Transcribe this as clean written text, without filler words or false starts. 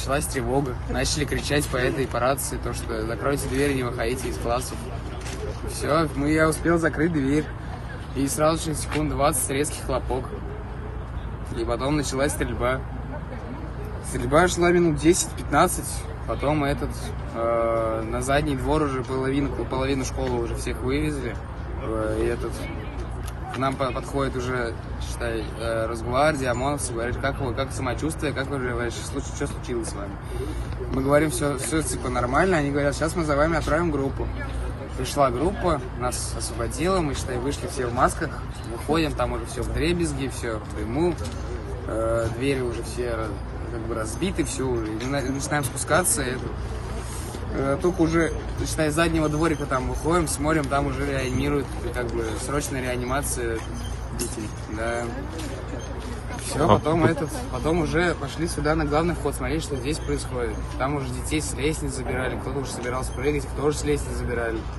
началась тревога. Начали кричать по рации, то, что закройте дверь, не выходите из классов. Все, я успел закрыть дверь. И сразу же секунд 20 резкий хлопок. И потом началась стрельба. Стрельба шла минут 10-15. Потом на задний двор уже половину школы уже всех вывезли. И к нам подходит уже, считай, Росгвардия, ОМОНовцы, говорят, как самочувствие, как уже, что случилось с вами. Мы говорим, все типа нормально, они говорят, сейчас мы за вами отправим группу. Пришла группа, нас освободила, мы, считай, вышли все в масках, выходим, там уже все вдребезги, все в дыму, двери уже все как бы разбиты, все уже, и начинаем спускаться, только уже, считай, с заднего дворика там выходим, смотрим, там уже реанимируют, как бы срочная реанимация детей, да. Все, потом уже пошли сюда на главный вход смотреть, что здесь происходит. Там уже детей с лестниц забирали, кто-то уже собирался прыгать, кто уже с лестниц забирали.